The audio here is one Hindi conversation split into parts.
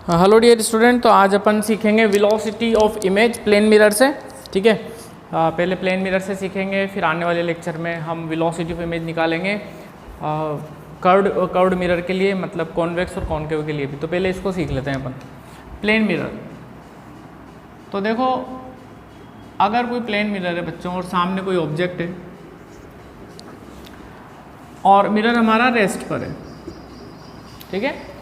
हेलो डियर स्टूडेंट, तो आज अपन सीखेंगे velocity of image plane mirror से। ठीक है, पहले प्लेन मिरर से सीखेंगे, फिर आने वाले लेक्चर में हम वेलोसिटी ऑफ इमेज निकालेंगे कर्व्ड मिरर के लिए, मतलब कॉन्वेक्स और कॉनकेव के लिए भी। तो पहले इसको सीख लेते हैं अपन। प्लेन मिरर, तो देखो अगर कोई प्लेन मिरर है बच्चों और सामने कोई ऑब्जेक्ट है और मिरर हमारा रेस्ट पर है, ठीक है,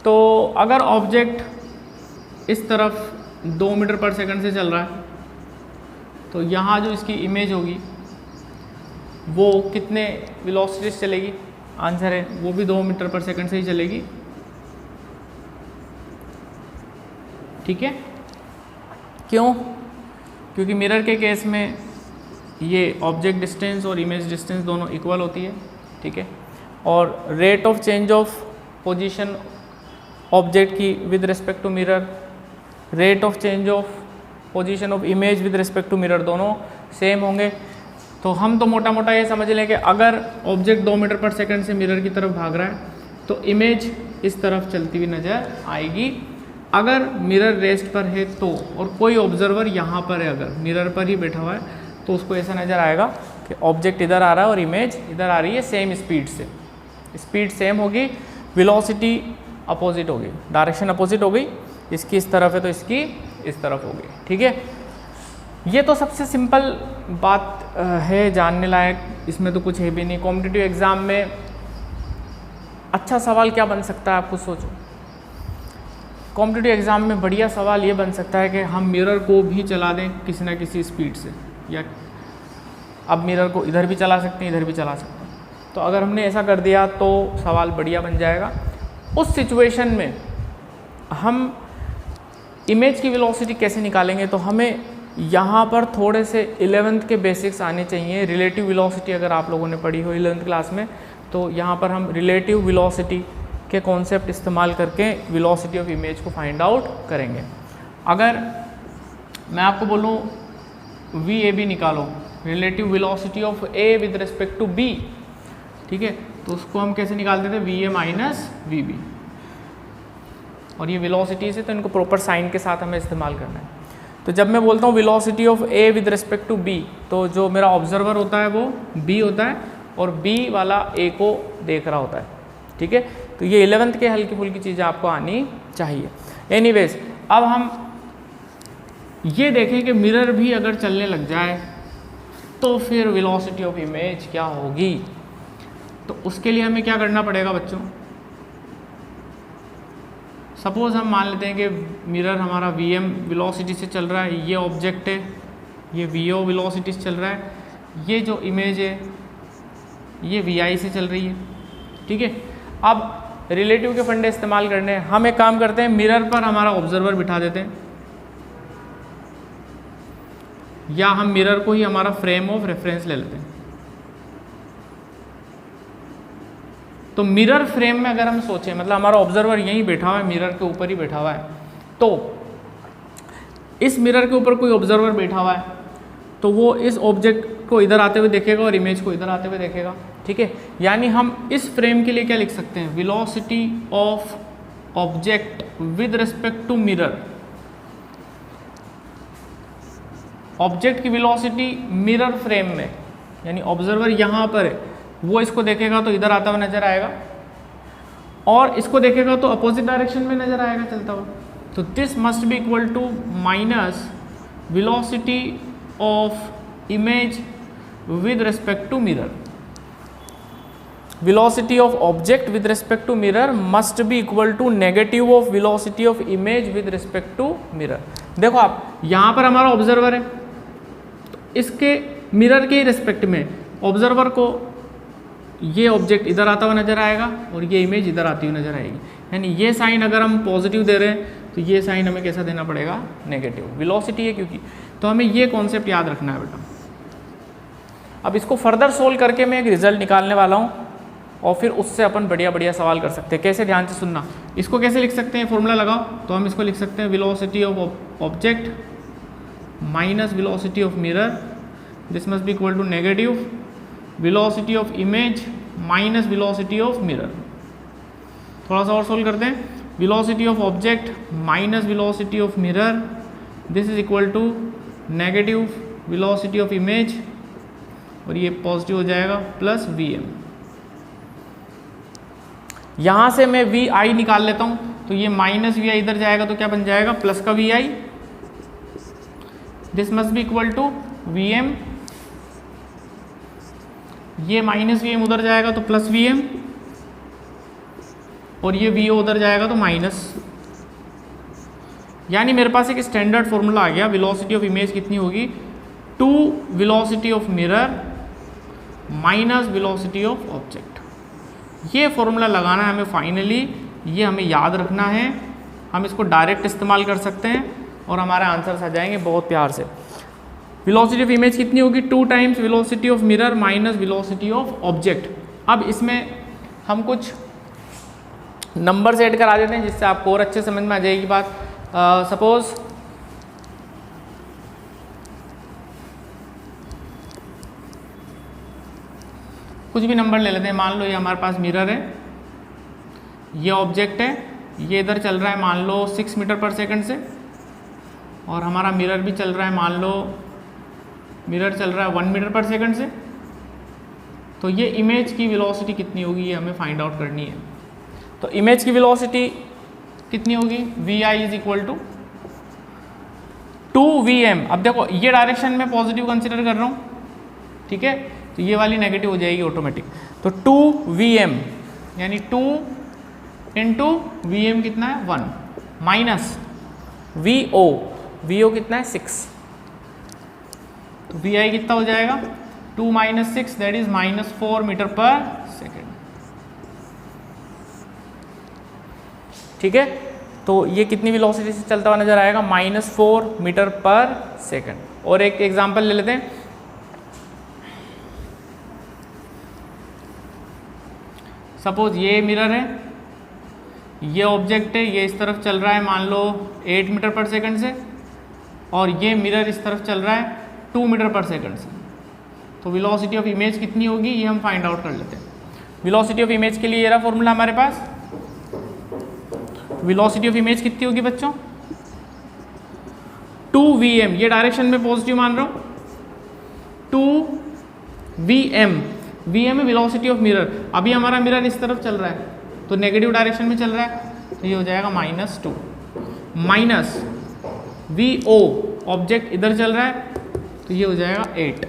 तो अगर ऑब्जेक्ट इस तरफ 2 मीटर पर सेकंड से चल रहा है तो यहाँ जो इसकी इमेज होगी वो कितने वेलोसिटी से चलेगी? आंसर है वो भी 2 मीटर पर सेकंड से ही चलेगी। ठीक है, क्यों? क्योंकि मिरर के केस में ये ऑब्जेक्ट डिस्टेंस और इमेज डिस्टेंस दोनों इक्वल होती है। ठीक है, और rate of change of position object की with respect to mirror, rate of change of position of image with respect to mirror दोनों सेम होंगे। तो हम तो मोटा मोटा ये समझ लें कि अगर ऑब्जेक्ट 2 मीटर पर सेकंड से मिरर की तरफ भाग रहा है तो इमेज इस तरफ चलती हुई नज़र आएगी। अगर मिरर रेस्ट पर है तो, और कोई ऑब्जर्वर यहाँ पर है, अगर मिरर पर ही बैठा हुआ है तो उसको ऐसा नज़र आएगा कि ऑब्जेक्ट इधर आ रहा है और इमेज इधर आ रही है सेम स्पीड से। स्पीड सेम होगी, वेलोसिटी अपोजिट होगी, डायरेक्शन अपोजिट हो गई। इसकी इस तरफ है तो इसकी इस तरफ होगी। ठीक है, ये तो सबसे सिंपल बात है, जानने लायक, इसमें तो कुछ है भी नहीं। कॉम्पिटिटिव एग्जाम में अच्छा सवाल क्या बन सकता है, आप खुद सोचो। कॉम्पिटिटिव एग्जाम में बढ़िया सवाल ये बन सकता है कि हम मिरर को भी चला दें किसी ना किसी स्पीड से, या अब मिरर को इधर भी चला सकते हैं इधर भी चला सकते हैं। तो अगर हमने ऐसा कर दिया तो सवाल बढ़िया बन जाएगा। उस सिचुएशन में हम इमेज की वेलोसिटी कैसे निकालेंगे? तो हमें यहाँ पर थोड़े से 11th के बेसिक्स आने चाहिए। रिलेटिव वेलोसिटी अगर आप लोगों ने पढ़ी हो 11th क्लास में, तो यहाँ पर हम रिलेटिव वेलोसिटी के कॉन्सेप्ट इस्तेमाल करके वेलोसिटी ऑफ इमेज को फाइंड आउट करेंगे। अगर मैं आपको बोलूँ VAB निकालो, relative velocity of A with respect to B, ठीक है, तो उसको हम कैसे निकालते थे? VA minus VB। और ये वेलोसिटी से, तो इनको प्रॉपर साइन के साथ हमें इस्तेमाल करना है। तो जब मैं बोलता हूँ velocity of A with respect to B, तो जो मेरा ऑब्जर्वर होता है वो B होता है और B वाला A को देख रहा होता है। ठीक है, तो ये 11th के हल्की फुल्की चीज़ें आपको आनी चाहिए। एनीवेज, अब हम ये देखें कि मिरर भी अगर चलने लग जाए तो फिर वेलोसिटी ऑफ इमेज क्या होगी। तो उसके लिए हमें क्या करना पड़ेगा बच्चों? सपोज हम मान लेते हैं कि मिरर हमारा VM वेलोसिटी से चल रहा है, ये ऑब्जेक्ट है, ये VO वेलोसिटी से चल रहा है, ये जो इमेज है ये VI से चल रही है। ठीक है, अब रिलेटिव के फंडे इस्तेमाल करने हैं। हम एक काम करते हैं, मिरर पर हमारा ऑब्जर्वर बिठा देते हैं, या हम मिरर को ही हमारा फ्रेम ऑफ रेफरेंस ले लेते हैं। तो मिरर फ्रेम में अगर हम सोचें, मतलब हमारा ऑब्जर्वर यहीं बैठा हुआ है, मिरर के ऊपर ही बैठा हुआ है, तो इस मिरर के ऊपर कोई ऑब्जर्वर बैठा हुआ है तो वो इस ऑब्जेक्ट को इधर आते हुए देखेगा और इमेज को इधर आते हुए देखेगा। ठीक है, यानी हम इस फ्रेम के लिए क्या लिख सकते हैं? Velocity of object with respect to mirror. Object की वेलोसिटी मिरर फ्रेम में, यानी ऑब्जर्वर यहाँ पर है, वो इसको देखेगा तो इधर आता हुआ नजर आएगा, और इसको देखेगा तो अपोजिट डायरेक्शन में नजर आएगा चलता हुआ। तो this must be equal to minus velocity of image with respect to mirror. Velocity of object with respect to mirror must be equal to negative of velocity of image with respect to mirror. देखो आप, यहाँ पर हमारा ऑब्जर्वर है, तो इसके मिरर के रिस्पेक्ट में ऑब्जर्वर को ये ऑब्जेक्ट इधर आता हुआ नजर आएगा और ये इमेज इधर आती हुई नजर आएगी। यानी ये साइन अगर हम पॉजिटिव दे रहे हैं तो ये साइन हमें कैसा देना पड़ेगा? नेगेटिव। वेलोसिटी है क्योंकि, तो हमें ये कॉन्सेप्ट याद रखना है बेटा। अब इसको फर्दर सोल्व करके मैं एक रिजल्ट निकालने वाला हूँ और फिर उससे अपन बढ़िया बढ़िया सवाल कर सकते हैं। कैसे? ध्यान से सुनना। इसको कैसे लिख सकते हैं? फॉर्मूला लगाओ। तो हम इसको लिख सकते हैं velocity of object minus velocity of mirror, this must be equal to negative velocity of image minus velocity of mirror. थोड़ा सा और सोल्व करते हैं। velocity of object minus velocity of mirror, this is equal to negative velocity of image, और ये पॉजिटिव हो जाएगा प्लस Vm। यहाँ से मैं Vi निकाल लेता हूँ, तो ये माइनस Vi इधर जाएगा तो क्या बन जाएगा, प्लस का Vi, this must be equal to Vm, ये माइनस Vm उधर जाएगा तो प्लस Vm, और ये Vo उधर जाएगा तो माइनस। यानी मेरे पास एक स्टैंडर्ड फॉर्मूला आ गया, वेलोसिटी ऑफ इमेज कितनी होगी, 2 velocity of mirror minus velocity of object. ये फॉर्मूला लगाना है हमें फाइनली, ये हमें याद रखना है, हम इसको डायरेक्ट इस्तेमाल कर सकते हैं और हमारे आंसर्स आ जाएंगे बहुत प्यार से। वेलोसिटी ऑफ इमेज कितनी होगी, 2 times velocity of mirror minus velocity of object. अब इसमें हम कुछ नंबर्स ऐड करा देते हैं जिससे आपको और अच्छे समझ में आ जाएगी बात। सपोज कुछ भी नंबर ले लेते हैं, मान लो ये हमारे पास मिरर है, ये ऑब्जेक्ट है, ये इधर चल रहा है मान लो 6 मीटर पर सेकंड से, और हमारा मिरर भी चल रहा है, मान लो मिरर चल रहा है 1 मीटर पर सेकंड से। तो ये इमेज की वेलोसिटी कितनी होगी ये हमें फाइंड आउट करनी है। तो इमेज की वेलोसिटी कितनी होगी, Vi is equal to 2Vm। अब देखो ये डायरेक्शन में पॉजिटिव कंसिडर कर रहा हूँ, ठीक है, तो ये वाली नेगेटिव हो जाएगी ऑटोमेटिक। तो 2Vm यानी 2 इंटू Vm कितना है 1 माइनस Vo कितना है 6, तो Vi कितना हो जाएगा 2 माइनस 6 दैट इज -4 मीटर पर सेकेंड। ठीक है, तो ये कितनी वेलोसिटी से चलता हुआ नजर आएगा, -4 मीटर पर सेकेंड। और एक एग्जांपल ले लेते हैं, सपोज ये मिरर है, ये ऑब्जेक्ट है, ये इस तरफ चल रहा है मान लो 8 मीटर पर सेकंड से, और ये मिरर इस तरफ चल रहा है 2 मीटर पर सेकंड से। तो वेलोसिटी ऑफ इमेज कितनी होगी ये हम फाइंड आउट कर लेते हैं। वेलोसिटी ऑफ इमेज के लिए ये रहा फॉर्मूला हमारे पास। वेलोसिटी ऑफ इमेज कितनी होगी बच्चों, 2Vm, ये डायरेक्शन में पॉजिटिव मान रहा हूँ, 2Vm, Vm है वेलोसिटी ऑफ मिरर। अभी हमारा मिरर इस तरफ चल रहा है तो नेगेटिव डायरेक्शन में चल रहा है, तो ये हो जाएगा -2 माइनस Vo, ऑब्जेक्ट इधर चल रहा है तो ये हो जाएगा 8।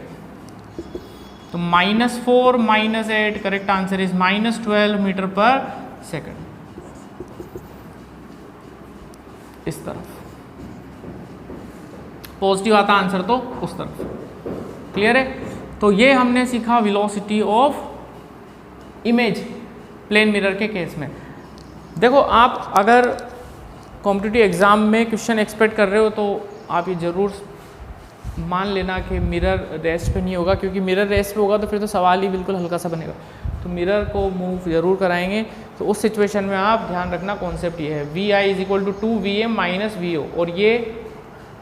तो -4 minus 8, correct answer is -12 metre per second. इस तरफ पॉजिटिव आता आंसर तो उस तरफ। क्लियर है, तो ये हमने सीखा velocity of image plane mirror के केस में। देखो आप अगर कॉम्पिटिटिव एग्जाम में क्वेश्चन एक्सपेक्ट कर रहे हो तो आप ये ज़रूर मान लेना कि मिरर रेस्ट पे नहीं होगा, क्योंकि मिरर रेस्ट पे होगा तो फिर तो सवाल ही बिल्कुल हल्का सा बनेगा। तो मिरर को मूव ज़रूर कराएंगे, तो उस सिचुएशन में आप ध्यान रखना कॉन्सेप्ट ये है, Vi is equal to 2Vm minus Vo, और ये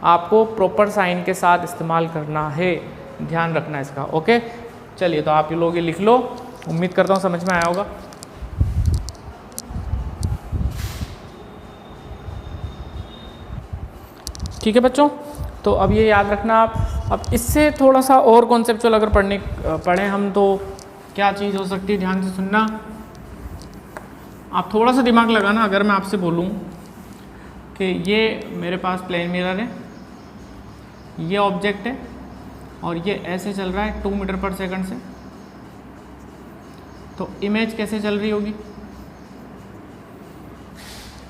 आपको प्रॉपर साइन के साथ इस्तेमाल करना है, ध्यान रखना इसका। ओके, चलिए तो आप ये लोग ये लिख लो, उम्मीद करता हूँ समझ में आया होगा। ठीक है बच्चों, तो अब ये याद रखना आप। अब इससे थोड़ा सा और कॉन्सेप्चुअल अगर पढ़ें हम तो क्या चीज़ हो सकती है, ध्यान से सुनना। आप थोड़ा सा दिमाग लगाना, अगर मैं आपसे बोलूँ कि ये मेरे पास प्लेन मिरर है, ये ऑब्जेक्ट है और ये ऐसे चल रहा है 2 मीटर पर सेकंड से, तो इमेज कैसे चल रही होगी।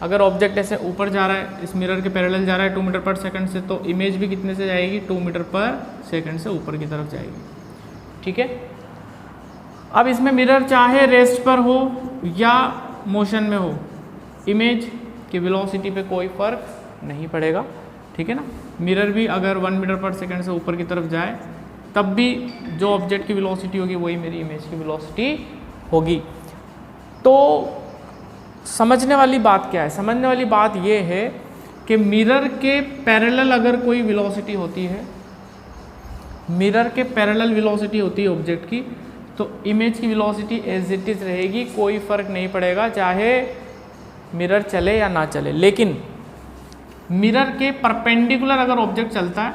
अगर ऑब्जेक्ट ऐसे ऊपर जा रहा है, इस मिरर के पैरेलल जा रहा है 2 मीटर पर सेकंड से, तो इमेज भी कितने से जाएगी, 2 मीटर पर सेकंड से ऊपर की तरफ जाएगी। ठीक है, अब इसमें मिरर चाहे रेस्ट पर हो या मोशन में हो, इमेज की वेलोसिटी पे कोई फ़र्क नहीं पड़ेगा। ठीक है ना, मिरर भी अगर 1 मीटर पर सेकंड से ऊपर की तरफ जाए तब भी जो ऑब्जेक्ट की वेलोसिटी होगी वही मेरी इमेज की वेलोसिटी होगी। तो समझने वाली बात क्या है, समझने वाली बात ये है कि मिरर के पैरेलल अगर कोई वेलोसिटी होती है, मिरर के पैरेलल वेलोसिटी होती है ऑब्जेक्ट की, तो इमेज की वेलोसिटी एज इट इज़ रहेगी, कोई फ़र्क नहीं पड़ेगा, चाहे मिरर चले या ना चले, लेकिन मिरर के परपेंडिकुलर अगर ऑब्जेक्ट चलता है,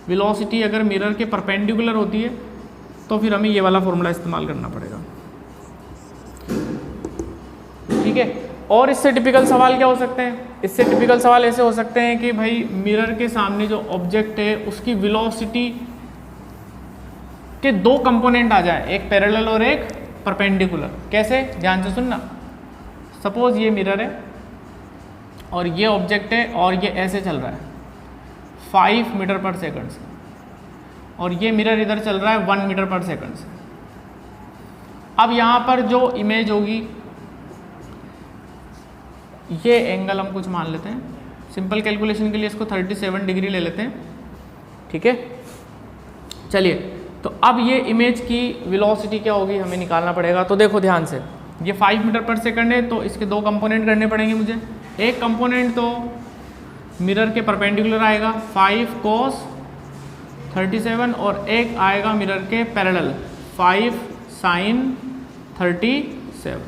वेलोसिटी अगर मिरर के परपेंडिकुलर होती है, तो फिर हमें ये वाला फॉर्मूला इस्तेमाल करना पड़ेगा। ठीक है, और इससे टिपिकल सवाल क्या हो सकते हैं? इससे टिपिकल सवाल ऐसे हो सकते हैं कि भाई मिरर के सामने जो ऑब्जेक्ट है उसकी वेलोसिटी के दो कंपोनेंट आ जाए, एक पैरेलल और एक परपेंडिकुलर। कैसे? ध्यान से सुनना। सपोज ये मिरर है और ये ऑब्जेक्ट है और ये ऐसे चल रहा है 5 मीटर पर सेकंड से, और ये मिरर इधर चल रहा है 1 मीटर पर सेकंड से। अब यहाँ पर जो इमेज होगी, ये एंगल हम कुछ मान लेते हैं, सिंपल कैलकुलेशन के लिए इसको 37 डिग्री ले लेते हैं। ठीक है, चलिए, तो अब ये इमेज की वेलोसिटी क्या होगी हमें निकालना पड़ेगा। तो देखो ध्यान से, ये 5 मीटर पर सेकंड है, तो इसके दो कंपोनेंट करने पड़ेंगे मुझे। एक कंपोनेंट तो मिरर के परपेंडिकुलर आएगा 5 cos 37, और एक आएगा मिरर के पैरेलल 5 sin 37।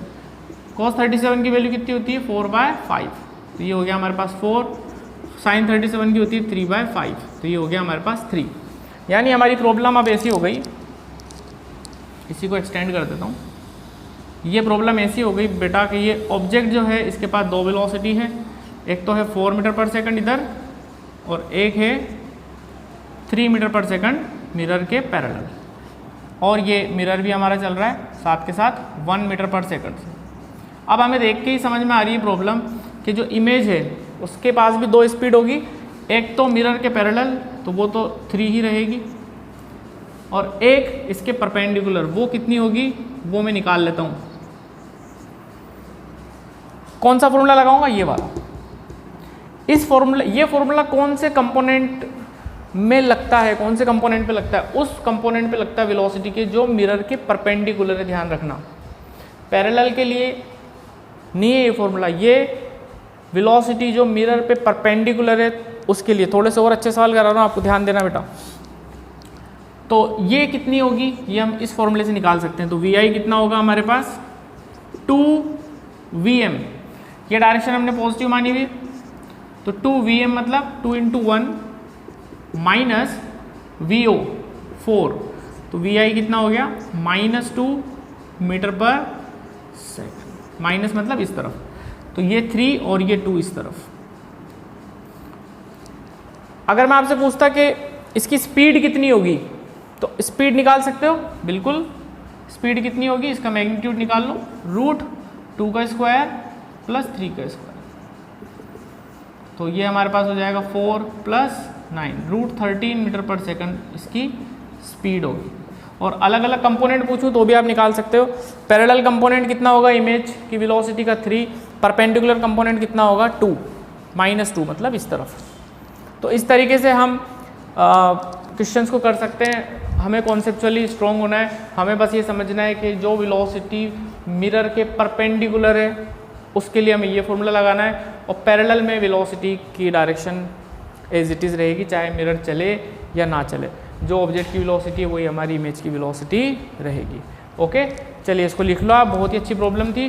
cos 37 की वैल्यू कितनी होती है? 4/5, तो ये हो गया हमारे पास 4। sin 37 की होती है 3/5, तो ये हो गया हमारे पास 3। यानी हमारी प्रॉब्लम अब ऐसी हो गई, इसी को एक्सटेंड कर देता हूँ। ये प्रॉब्लम ऐसी हो गई बेटा कि ये ऑब्जेक्ट जो है इसके पास दो वेलोसिटी है, एक तो है 4 मीटर पर सेकंड इधर, और एक है 3 मीटर पर सेकंड मिरर के पैरेलल, और ये मिरर भी हमारा चल रहा है साथ के साथ 1 मीटर पर सेकंड से। अब हमें देख के ही समझ में आ रही है प्रॉब्लम कि जो इमेज है उसके पास भी दो स्पीड होगी, एक तो मिरर के पैरेलल तो वो तो 3 ही रहेगी, और एक इसके परपेंडिकुलर वो कितनी होगी वो मैं निकाल लेता हूँ। कौन सा फॉर्मूला लगाऊंगा? ये वाला। इस फॉर्मूला, ये फॉर्मूला कौन से कंपोनेंट में लगता है, कौन से कंपोनेंट पे लगता है? उस कंपोनेंट पे लगता है वेलोसिटी के जो मिरर के परपेंडिकुलर है। ध्यान रखना, पैरेलल के लिए नहीं है ये फॉर्मूला, ये वेलोसिटी जो मिरर पे परपेंडिकुलर है उसके लिए। थोड़े से और अच्छे सवाल करा रहा हूँ, आपको ध्यान देना बेटा। तो ये कितनी होगी ये हम इस फॉर्मूले से निकाल सकते हैं। तो वी आई कितना होगा हमारे पास? 2Vm। ये डायरेक्शन हमने पॉजिटिव मानी हुई, तो 2Vm मतलब 2 × 1 माइनस VO 4, तो Vi कितना हो गया? -2 मीटर पर सेकंड। माइनस मतलब इस तरफ, तो ये 3 और ये 2 इस तरफ। अगर मैं आपसे पूछता कि इसकी स्पीड कितनी होगी, तो स्पीड निकाल सकते हो? बिल्कुल। स्पीड कितनी होगी? इसका मैग्नीट्यूड निकाल लो, √2 का स्क्वायर प्लस 3 का स्क्वायर, तो ये हमारे पास हो जाएगा 4 + 9, √13 मीटर पर सेकंड इसकी स्पीड होगी। और अलग अलग कंपोनेंट पूछूं तो भी आप निकाल सकते हो। पैरेलल कंपोनेंट कितना होगा इमेज की वेलोसिटी का? 3। परपेंडिकुलर कंपोनेंट कितना होगा? 2, -2 मतलब इस तरफ। तो इस तरीके से हम क्वेश्चंस को कर सकते हैं। हमें कॉन्सेप्चुअली स्ट्रॉन्ग होना है, हमें बस ये समझना है कि जो वेलोसिटी मिरर के परपेंडिकुलर है उसके लिए हमें ये फॉर्मूला लगाना है, और पैरेलल में वेलोसिटी की डायरेक्शन एज इट इज़ रहेगी, चाहे मिरर चले या ना चले। जो ऑब्जेक्ट की वेलोसिटी है वही हमारी इमेज की वेलोसिटी रहेगी। ओके, चलिए इसको लिख लो आप, बहुत ही अच्छी प्रॉब्लम थी।